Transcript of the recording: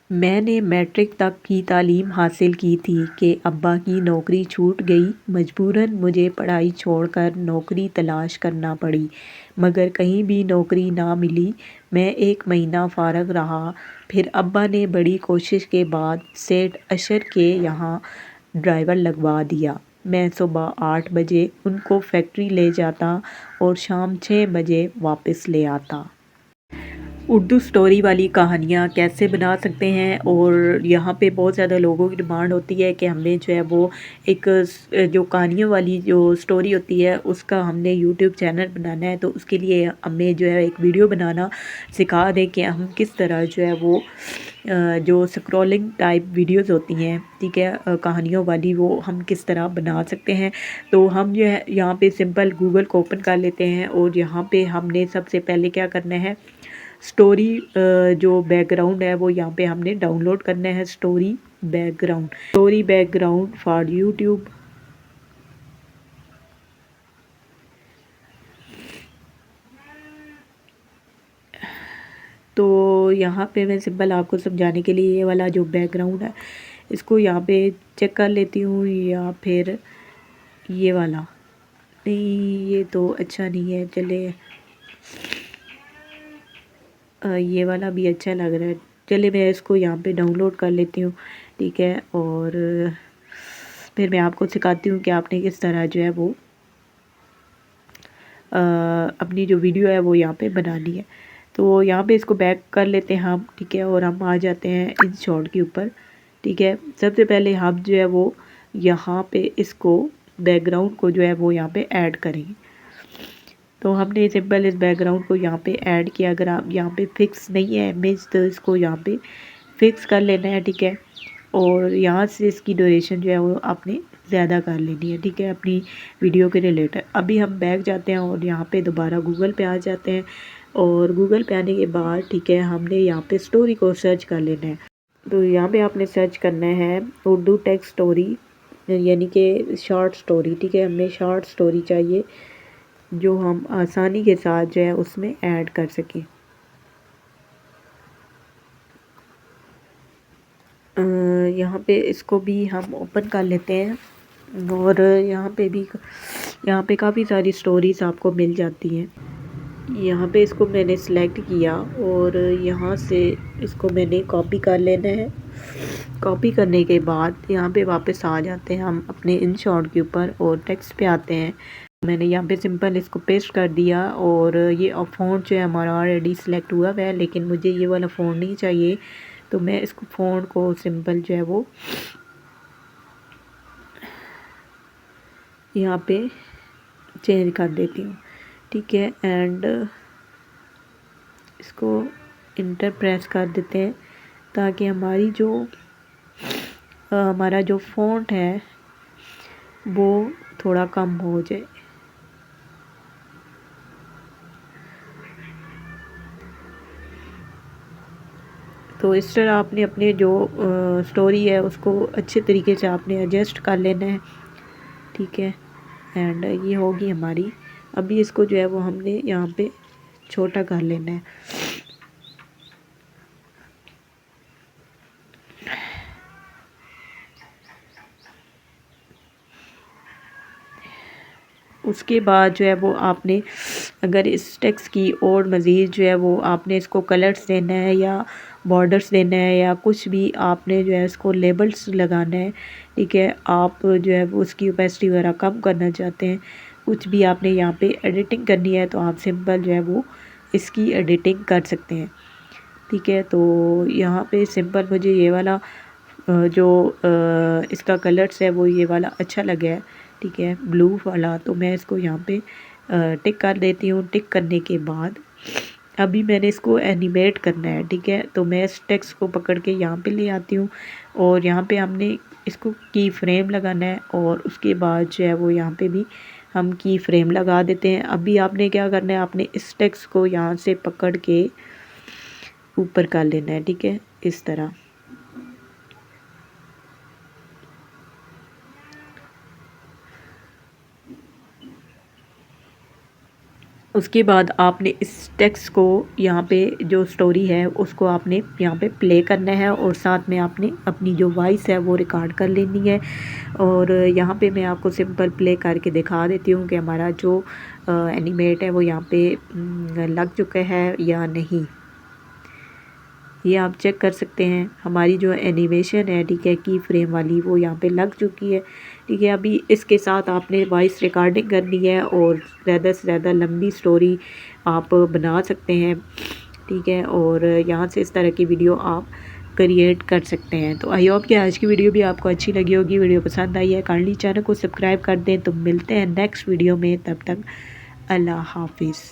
मैंने मैट्रिक तक की तालीम हासिल की थी कि अब्बा की नौकरी छूट गई। मजबूरन मुझे पढ़ाई छोड़कर नौकरी तलाश करना पड़ी, मगर कहीं भी नौकरी ना मिली। मैं 1 महीना फ़ारग रहा, फिर अब्बा ने बड़ी कोशिश के बाद सेठ अशर के यहाँ ड्राइवर लगवा दिया। मैं सुबह 8 बजे उनको फैक्ट्री ले जाता और शाम 6 बजे वापस ले आता। उर्दू स्टोरी वाली कहानियाँ कैसे बना सकते हैं, और यहाँ पे बहुत ज़्यादा लोगों की डिमांड होती है कि हमें जो है वो एक जो कहानियों वाली जो स्टोरी होती है उसका हमने यूट्यूब चैनल बनाना है। तो उसके लिए हमें जो है एक वीडियो बनाना सिखा दें कि हम किस तरह जो है वो जो स्क्रॉलिंग टाइप वीडियोस होती हैं, ठीक है, कहानियों वाली, वो हम किस तरह बना सकते हैं। तो हम जो है यहाँ पे सिंपल गूगल को ओपन कर लेते हैं और यहाँ पे हमने सबसे पहले क्या करना है, स्टोरी जो बैकग्राउंड है वो यहाँ पे हमने डाउनलोड करना है। Story background for YouTube. तो यहाँ पे मैं सिंपल आपको समझाने के लिए ये वाला जो बैकग्राउंड है इसको यहाँ पे चेक कर लेती हूँ, या फिर ये वाला। नहीं, ये तो अच्छा नहीं है, चले ये वाला भी अच्छा लग रहा है। चलिए मैं इसको यहाँ पे डाउनलोड कर लेती हूँ, ठीक है। और फिर मैं आपको सिखाती हूँ कि आपने किस तरह जो है वो अपनी जो वीडियो है वो यहाँ पे बनानी है। तो यहाँ पे इसको बैक कर लेते हैं हम, ठीक है, और हम आ जाते हैं इन शॉर्ट के ऊपर, ठीक है। सबसे पहले हम जो है वो यहाँ पे इसको बैकग्राउंड को जो है वो यहाँ पे ऐड करेंगे। तो हमने सिंपल इस बैकग्राउंड को यहाँ पे ऐड किया। अगर आप यहाँ पे फिक्स नहीं है इमेज तो इसको यहाँ पे फिक्स कर लेना है, ठीक है। और यहाँ से इसकी ड्यूरेशन जो है वो आपने ज़्यादा कर लेनी है, ठीक है, अपनी वीडियो के रिलेटेड। अभी हम बैक जाते हैं और यहाँ पे दोबारा गूगल पे आ जाते हैं, और गूगल पे आने के बाद, ठीक है, हमने यहाँ पे स्टोरी को सर्च कर लेना है। तो यहाँ पे आपने सर्च करना है उर्दू टेक्स्ट स्टोरी, यानी कि शॉर्ट स्टोरी, ठीक है। हमें शॉर्ट स्टोरी चाहिए जो हम आसानी के साथ जो है उसमें ऐड कर सकें। यहाँ पे इसको भी हम ओपन कर लेते हैं, और यहाँ पे काफ़ी सारी स्टोरीज़ आपको मिल जाती हैं। यहाँ पे इसको मैंने सिलेक्ट किया और यहाँ से इसको मैंने कॉपी कर लेना है। कॉपी करने के बाद यहाँ पे वापस आ जाते हैं हम अपने इन शॉर्ट के ऊपर और टेक्स्ट पे आते हैं। मैंने यहाँ पे सिंपल इसको पेस्ट कर दिया, और ये फ़ॉन्ट जो है हमारा ऑलरेडी सिलेक्ट हुआ हुआ है, लेकिन मुझे ये वाला फ़ॉन्ट नहीं चाहिए। तो मैं इसको फ़ॉन्ट को सिंपल जो है वो यहाँ पे चेंज कर देती हूँ, ठीक है। एंड इसको इंटर प्रेस कर देते हैं ताकि हमारा जो फ़ॉन्ट है वो थोड़ा कम हो जाए। तो इस तरह आपने अपने जो स्टोरी है उसको अच्छे तरीके से आपने एडजस्ट कर लेना है, ठीक है। एंड ये होगी हमारी। अभी इसको जो है वो हमने यहाँ पे छोटा कर लेना है। उसके बाद जो है वो आपने अगर इस टेक्स्ट की और मज़ीद जो है वो आपने इसको कलर्स देना है या बॉर्डर्स देना है या कुछ भी आपने जो है इसको लेबल्स लगाना है, ठीक है। आप जो है वो उसकी ओपेसिटी वगैरह कम करना चाहते हैं, कुछ भी आपने यहाँ पे एडिटिंग करनी है तो आप सिंपल जो है वो इसकी एडिटिंग कर सकते हैं, ठीक है। तो यहाँ पे सिंपल मुझे ये वाला जो इसका कलर्स है वो ये वाला अच्छा लगा है, ठीक है, ब्लू वाला। तो मैं इसको यहाँ पे टिक कर देती हूँ। टिक करने के बाद अभी मैंने इसको एनिमेट करना है, ठीक है। तो मैं इस टेक्स्ट को पकड़ के यहाँ पे ले आती हूँ, और यहाँ पे हमने इसको की फ्रेम लगाना है, और उसके बाद जो है वो यहाँ पे भी हम की फ्रेम लगा देते हैं। अभी आपने क्या करना है, आपने इस टेक्स्ट को यहाँ से पकड़ के ऊपर कर लेना है, ठीक है, इस तरह। उसके बाद आपने इस टेक्स्ट को यहाँ पे जो स्टोरी है उसको आपने यहाँ पे प्ले करना है और साथ में आपने अपनी जो वॉइस है वो रिकॉर्ड कर लेनी है। और यहाँ पे मैं आपको सिंपल प्ले करके दिखा देती हूँ कि हमारा जो एनिमेट है वो यहाँ पे लग चुका है या नहीं। ये आप चेक कर सकते हैं हमारी जो एनिमेशन है, ठीक है, की फ्रेम वाली, वो यहाँ पे लग चुकी है। ठीक है, अभी इसके साथ आपने वॉइस रिकॉर्डिंग करनी है और ज़्यादा से ज़्यादा लंबी स्टोरी आप बना सकते हैं। ठीक है, और यहाँ से इस तरह की वीडियो आप क्रिएट कर सकते हैं। तो आई होप कि आज की वीडियो भी आपको अच्छी लगी होगी। वीडियो पसंद आई है काइंडली चैनल को सब्सक्राइब कर दें। तो मिलते हैं नेक्स्ट वीडियो में, तब तक अल्लाह हाफिज़।